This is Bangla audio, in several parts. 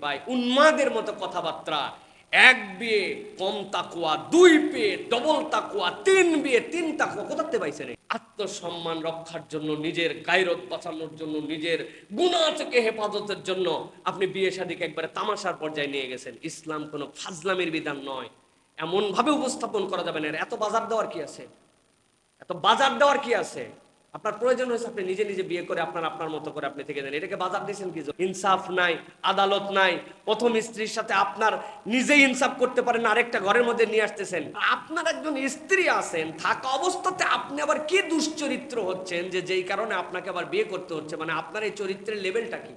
পাই উন্মাদের মতো কথাবার্তা। এক বিয়ে কম তাকুয়া, দুই বিয়ে ডবল তাকুয়া, তিন বিয়ে তিন তাকুয়া কোথাতে পাইছেন? আত্মসম্মান রক্ষার জন্য, নিজের গায়রত বাঁচানোর জন্য, নিজের গুনাহ থেকে হেফাজতের জন্য আপনি বিয়ে শাদীকে একবারে তামাশার পর্যায়ে নিয়ে গেছেন। ইসলাম কোনো ফাজলামির বিধান নয়, এমন ভাবে উপস্থাপন করা যাবে না। এত বাজার দেওয়ার কি আছে? এত বাজার দেওয়ার কি আছে? আপনার প্রয়োজন হয়েছে আপনি নিজে নিজে বিয়ে করে আপনার মতো করে আপনি থেকে দেন, এটাকে বাজার দিয়েছেন কি? ইনসাফ নাই, আদালত নাই। প্রথম স্ত্রীর সাথে আপনার নিজেই ইনসাফ করতে পারেন, আরেকটা ঘরের মধ্যে নিয়ে আসতেছেন। আপনার একজন স্ত্রী আছেন, থাকা অবস্থাতে আপনি আবার কি দুশ্চরিত্র হচ্ছেন যে যেই কারণে আপনাকে আবার বিয়ে করতে হচ্ছে? মানে আপনার এই চরিত্রের লেভেলটা কি?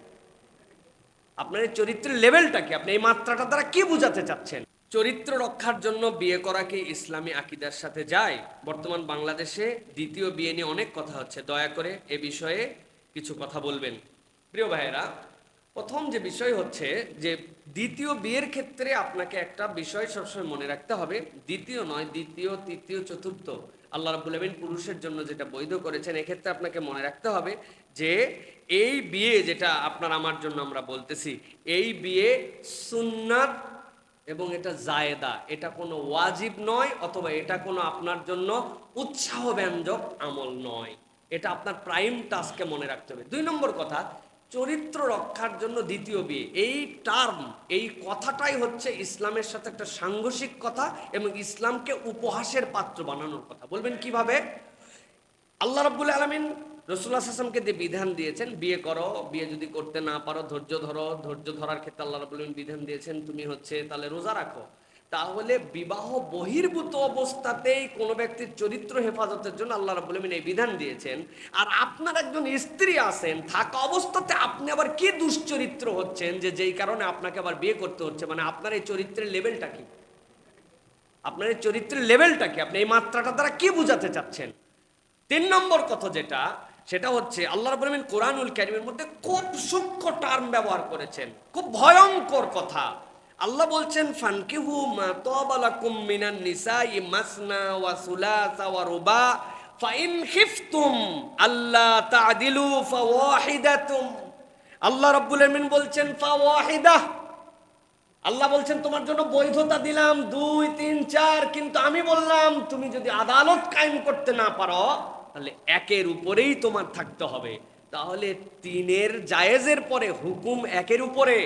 আপনার এই চরিত্রের লেভেলটা কি? আপনি এই মাত্রাটা দ্বারা কি বুঝাতে চাচ্ছেন? চরিত্র রক্ষার জন্য বিয়ে করা কি ইসলামী আকীদার সাথে যায়? বর্তমান বাংলাদেশে দ্বিতীয় বিয়ে নিয়ে অনেক কথা হচ্ছে, দয়া করে এ বিষয়ে কিছু কথা বলবেন। প্রিয় ভাইয়েরা, প্রথম যে বিষয় হচ্ছে যে দ্বিতীয় বিয়ের ক্ষেত্রে আপনাকে একটা বিষয় সবসময় মনে রাখতে হবে। দ্বিতীয় নয়, দ্বিতীয়, তৃতীয়, চতুর্থ আল্লাহ রাব্বুল আমিন পুরুষের জন্য যেটা বৈধ করেছেন, এক্ষেত্রে আপনাকে মনে রাখতে হবে যে এই বিয়ে যেটা আপনার আমার জন্য আমরা বলতেছি, এই বিয়ে সুন্নাত এবং এটা জায়েদা, এটা কোনো ওয়াজিব নয়, অথবা এটা কোনো আপনার জন্য উৎসাহ ব্যঞ্জক আমল নয়। এটা আপনার প্রাইম টাস্কে মনে রাখতে হবে। দুই নম্বর কথা, চরিত্র রক্ষার জন্য দ্বিতীয় বিয়ে, এই টার্ম, এই কথাটাই হচ্ছে ইসলামের সাথে একটা সাংঘর্ষিক কথা এবং ইসলামকে উপহাসের পাত্র বানানোর কথা। বলবেন কিভাবে? আল্লাহ রাব্বুল আলামিন রাসূলুল্লাহ সাল্লাল্লাহু আলাইহি ওয়াসাল্লামকে যে বিধান দিয়েছেন, বিয়ে করো, বিয়ে যদি করতে না পারো ধৈর্য ধরো, ধৈর্য ধরার ক্ষেত্রে আল্লাহ রাব্বুল আলামিন বিধান দিয়েছেন তুমি হচ্ছে তাহলে রোজা রাখো। তাহলে বিবাহ বহির্ভূত অবস্থাতেই কোনো ব্যক্তির চরিত্র হেফাজতের জন্য আল্লাহ রাব্বুল আলামিন এই বিধান দিয়েছেন। আর আপনার একজন স্ত্রী আছেন, থাকা অবস্থাতে আপনি আবার কি দুশ্চরিত্র হচ্ছেন যে যেই কারণে আপনাকে আবার বিয়ে করতে হচ্ছে? মানে আপনার এই চরিত্রের লেভেলটা কি? আপনার এই চরিত্রের লেভেলটা কি? আপনি এই মাত্রাটা দ্বারা কি বুঝাতে চাচ্ছেন? তিন নম্বর কথা যেটা, সেটা হচ্ছে আল্লাহ রাব্বুল আলামিন কোরআনুল কারীমের মধ্যে খুব সূক্ষ্ম টার্ম ব্যবহার করেছেন, খুব ভয়ঙ্কর কথা। আল্লাহ বলছেন ফানকিহু মা তাবা লাকুম মিনান নিসাই মাসনা ওয়া সুলাসা ওয়া রুবা ফাইন খিফতুম আল্লা তা'দিলু ফাওয়াহিদাতুম। আল্লাহ রাব্বুল আলামিন বলছেন ফাওয়াহিদা, আল্লাহ বলছেন তোমার জন্য বৈধতা দিলাম 2, 3, 4, কিন্তু আমি বললাম তুমি যদি আদালত কায়েম করতে না পারো তাহলে একের উপরেই তোমার থাকতে হবে। তাহলে তিনের জায়েজের পরে হুকুম একের উপরে।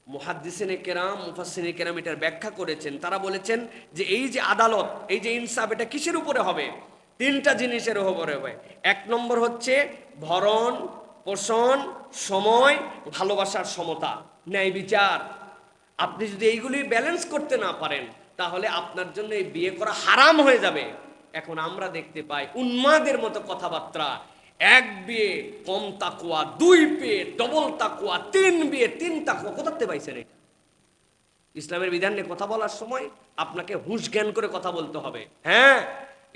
মুহাদ্দিসিনে কেরাম, মুফাসসিরিনে কেরাম এটার ব্যাখ্যা করেছেন। তারা বলেছেন যে এই যে আদালত, এই যে ইনসাফ, এটা কিসের উপরে হবে? তিনটা জিনিসের উপরে হবে। এক নম্বর হচ্ছে ভরণ পোষণ, সময়, ভালোবাসার সমতা, ন্যায় বিচার। আপনি যদি এইগুলি ব্যালেন্স করতে না পারেন তাহলে আপনার জন্য এই বিয়ে করা হারাম হয়ে যাবে। এখন আমরা দেখতে পাই উন্মাদের মতো কথাবার্তা। এক বিয়ে কম তাকুয়া, দুই বিয়ে ডবল তাকুয়া, তিন বিয়ে তিন তাকুয়া কোথাতে পাইছেন? এটা ইসলামের বিধান নিয়ে কথা বলার সময় আপনাকে হুঁশ জ্ঞান করে কথা বলতে হবে। হ্যাঁ,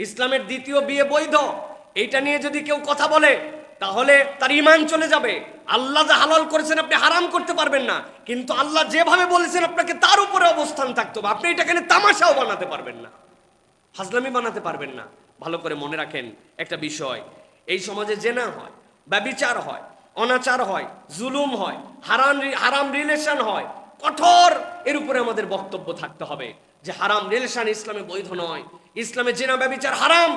ইসলামের দ্বিতীয় বিয়ে বৈধ, এইটা নিয়ে যদি কেউ কথা বলে তাহলে তার ঈমান চলে যাবে। আল্লাহ যা হালাল করেছেন আপনি হারাম করতে পারবেন না, কিন্তু আল্লাহ যেভাবে বলেছেন আপনাকে তার উপরে অবস্থান থাকতে হবে। আপনি এটাকে তামাশাও বানাতে পারবেন না, ফাজলামি বানাতে পারবেন না। ভালো করে মনে রাখেন একটা বিষয়, এই সমাজে জেনা হয়, ব্যভিচার হয়, অনাচার হয়, জুলুম হয়, হারাম রিলেশন হয়, কঠোর এর উপরে আমাদের বক্তব্য থাকতে হবে যে হারাম রিলেশন ইসলামে বৈধ নয়, ইসলামে জেনা ব্যভিচার হারাম।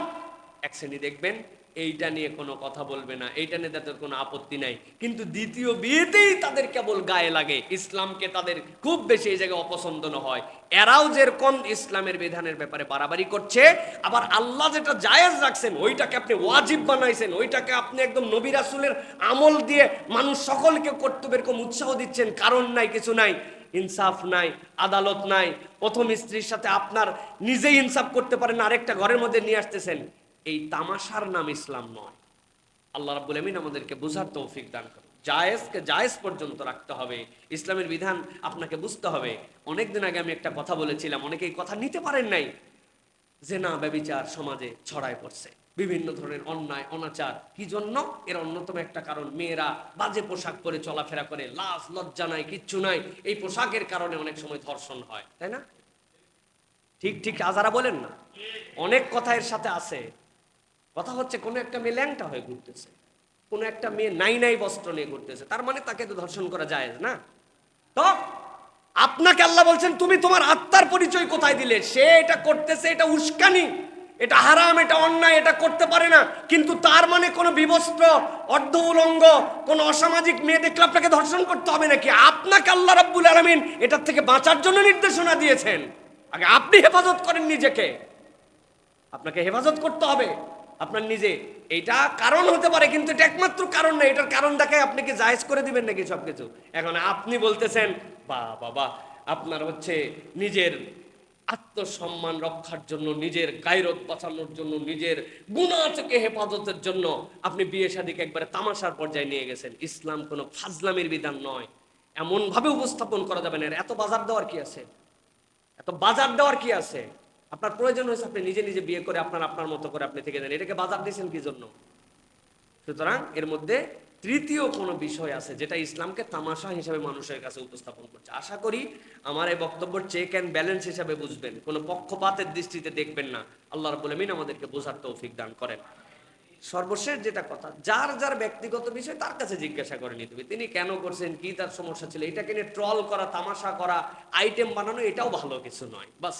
এক শ্রেণী দেখবেন এইটা নিয়ে কোনো কথা বলবে না, এইটা নিয়ে তাদের কোনো আপত্তি নাই, কিন্তু দ্বিতীয় বিয়েতেই তাদের কেবল গায়ে লাগে, ইসলামকে তাদের খুব বেশি এই জায়গায় অপছন্দ হয়। এরাও যেরকম ইসলামের বিধানের ব্যাপারে বাড়াবাড়ি করছে, আবার আল্লাহ যেটা জায়েজ রাখছেন ওইটাকে আপনি ওয়াজিব বানাইছেন, ওইটাকে আপনি একদম নবী রাসূলের আমল দিয়ে মানুষ সকলকে কর্তব্য এরকম উৎসাহ দিচ্ছেন। কারণ নাই, কিছু নাই, ইনসাফ নাই, আদালত নাই। প্রথম স্ত্রীর সাথে আপনার নিজেই ইনসাফ করতে পারেন, আরেকটা ঘরের মধ্যে নিয়ে আসতেছেন। এই তামাশার নাম ইসলাম নয়। আল্লাহ রাব্বুল আমিন আমাদেরকে বুঝার তৌফিক দান করুন। জায়েজকে জায়েজ পর্যন্ত রাখতে হবে, ইসলামের বিধান আপনাকে বুঝতে হবে। অনেকদিন আগে আমি একটা কথা বলেছিলাম, অনেকে এই কথা নিতে পারেন নাই। জেনা ব্যভিচার সমাজে ছড়ায় পড়ছে, বিভিন্ন ধরনের অন্যায় অনাচার। কি জন্য? এর অন্যতম একটা কারণ মেয়েরা বাজে পোশাক পরে চলাফেরা করে, লাজ লজ্জা নাই, কিচ্ছু নাই। এই পোশাকের কারণে অনেক সময় ধর্ষণ হয়, তাই না? ঠিক ঠিক আজারা বলেন না, অনেক কথা এর সাথে আছে। কথা হচ্ছে কোনো একটা মেয়ে ল্যাংটা হয়ে ঘুরতেছে, কোনো একটা মেয়ে নাই নাই বস্ত্র নিয়ে ঘুরতেছে, তার মানে তাকে তো ধর্ষণ করা যায় না? তো আপনাকে আল্লাহ বলছেন তুমি তোমার আত্মার পরিচয় কোথায় দিলে? সে এটা করতেছে, এটা উস্কানি, এটা হারাম, এটা অন্যায়, এটা করতে পারে না, কিন্তু তার মানে কোনো বিবস্ত্র, অর্ধ উলঙ্গ, কোনো অসামাজিক মেয়ে দেখলে আপনাকে ধর্ষণ করতে হবে নাকি? আপনাকে আল্লাহ রাব্বুল আলামিন এটার থেকে বাঁচার জন্য নির্দেশনা দিয়েছেন। আগে আপনি হেফাজত করেন নিজেকে, আপনাকে হেফাজত করতে হবে আপনার নিজে। এইটা কারণ হতে পারে, কিন্তু এটা একমাত্র কারণ না। এটার কারণ দেখায় আপনি কি জায়েজ করে দিবেন নাকি সবকিছু? এখন আপনি বলতেছেন বাবা আপনার হচ্ছে নিজের আত্মসম্মান রক্ষার জন্য, নিজের গায়রত বাঁচানোর জন্য, নিজের গুনাহ থেকে হেফাজতের জন্য আপনি বিয়ে শাদীকে একবারে তামাশার পর্যায়ে নিয়ে গেছেন। ইসলাম কোনো ফাজলামির বিধান নয়, এমন ভাবে উপস্থাপন করা যাবে না। এত বাজার দেওয়ার কি আছে? এত বাজার দেওয়ার কি আছে? আপনার প্রয়োজন হয়েছে আপনি নিজে নিজে বিয়ে করে আপনার মতো করে আপনি থেকে দেন, এটাকে বাজার দিয়েছেন কি জন্য? সুতরাং এর মধ্যে তৃতীয় কোনো বিষয় আছে যেটা ইসলামকে তামাশা হিসাবে মানুষের কাছে উপস্থাপন করছে। আশা করি আমার এই বক্তব্য চেক অ্যান্ড ব্যালেন্স হিসাবে বুঝবেন, কোনো পক্ষপাতের দৃষ্টিতে দেখবেন না। আল্লাহ রাব্বুল আমিন আমাদেরকে বোঝার তৌফিক দান করেন। সর্বশেষ যেটা কথা, যার যার ব্যক্তিগত বিষয় তার কাছে জিজ্ঞাসা করে নিতে হবে, তিনি কেন করছেন, কি তার সমস্যা ছিল। এটাকে নিয়ে ট্রল করা, তামাশা করা, আইটেম বানানো, এটাও ভালো কিছু নয়। বাস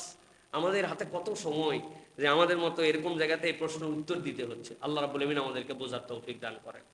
আমাদের হাতে কত সময় যে আমাদের মতো এরকম জায়গাতে এই প্রশ্নের উত্তর দিতে হচ্ছে। আল্লাহ রাব্বুল আমিন আমাদেরকে বোঝার তৌফিক দান করেন।